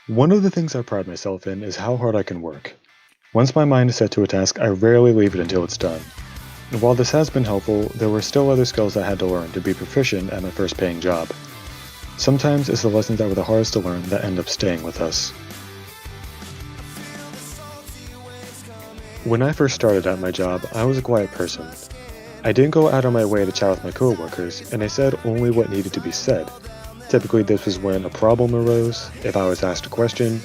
One of the things I pride myself in is how hard I can work. Once my mind is set to a task, I rarely leave it until it's done. And while this has been helpful, there were still other skills I had to learn to be proficient at my first paying job. Sometimes it's the lessons that were the hardest to learn that end up staying with us. When I first started at my job, I was a quiet person. I didn't go out of my way to chat with my coworkers, and I said only what needed to be said. Typically, this was when a problem arose, if I was asked a question,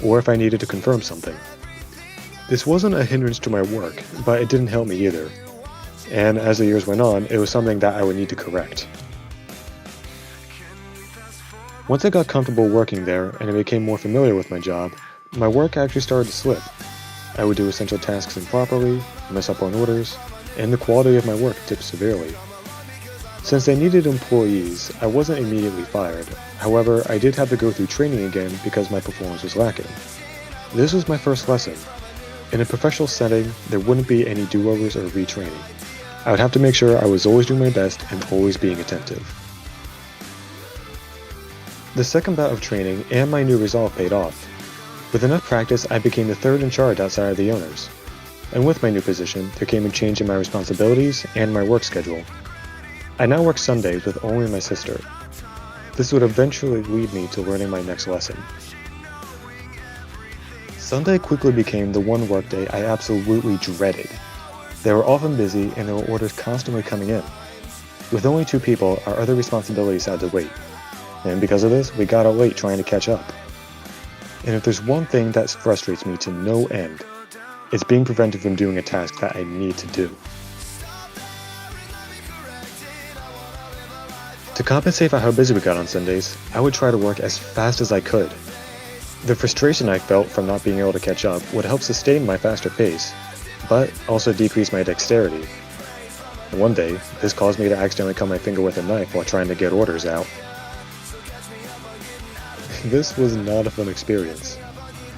or if I needed to confirm something. This wasn't a hindrance to my work, but it didn't help me either. And as the years went on, it was something that I would need to correct. Once I got comfortable working there and I became more familiar with my job, my work actually started to slip. I would do essential tasks improperly, mess up on orders, and the quality of my work dipped severely. Since they needed employees, I wasn't immediately fired. However, I did have to go through training again because my performance was lacking. This was my first lesson. In a professional setting, there wouldn't be any do-overs or retraining. I would have to make sure I was always doing my best and always being attentive. The second bout of training and my new resolve paid off. With enough practice, I became the third in charge outside of the owners. And with my new position, there came a change in my responsibilities and my work schedule. I now work Sundays with only my sister. This would eventually lead me to learning my next lesson. Sunday quickly became the one workday I absolutely dreaded. They were often busy and there were orders constantly coming in. With only 2 people, our other responsibilities had to wait. And because of this, we got out late trying to catch up. And if there's one thing that frustrates me to no end, it's being prevented from doing a task that I need to do. To compensate for how busy we got on Sundays, I would try to work as fast as I could. The frustration I felt from not being able to catch up would help sustain my faster pace, but also decrease my dexterity. And one day, this caused me to accidentally cut my finger with a knife while trying to get orders out. This was not a fun experience.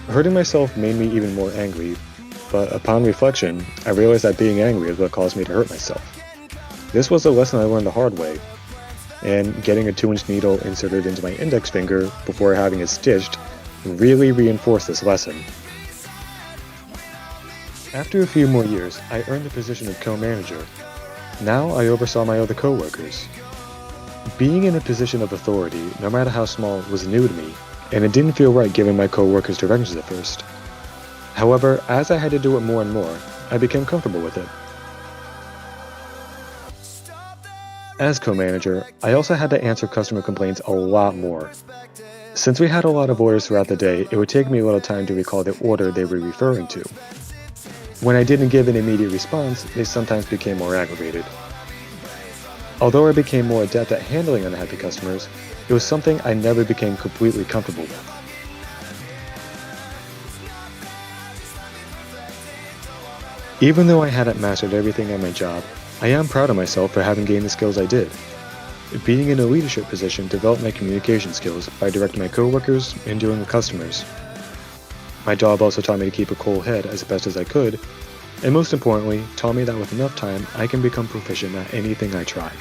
Hurting myself made me even more angry, but upon reflection, I realized that being angry is what caused me to hurt myself. This was a lesson I learned the hard way, and getting a 2-inch needle inserted into my index finger before having it stitched really reinforced this lesson. After a few more years, I earned the position of co-manager. Now I oversaw my other co-workers. Being in a position of authority, no matter how small, was new to me, and it didn't feel right giving my co-workers directions at first. However, as I had to do it more and more, I became comfortable with it. As co-manager, I also had to answer customer complaints a lot more. Since we had a lot of orders throughout the day, it would take me a little time to recall the order they were referring to. When I didn't give an immediate response, they sometimes became more aggravated. Although I became more adept at handling unhappy customers, it was something I never became completely comfortable with. Even though I hadn't mastered everything at my job, I am proud of myself for having gained the skills I did. Being in a leadership position developed my communication skills by directing my coworkers and dealing with customers. My job also taught me to keep a cool head as best as I could, and most importantly, taught me that with enough time, I can become proficient at anything I try.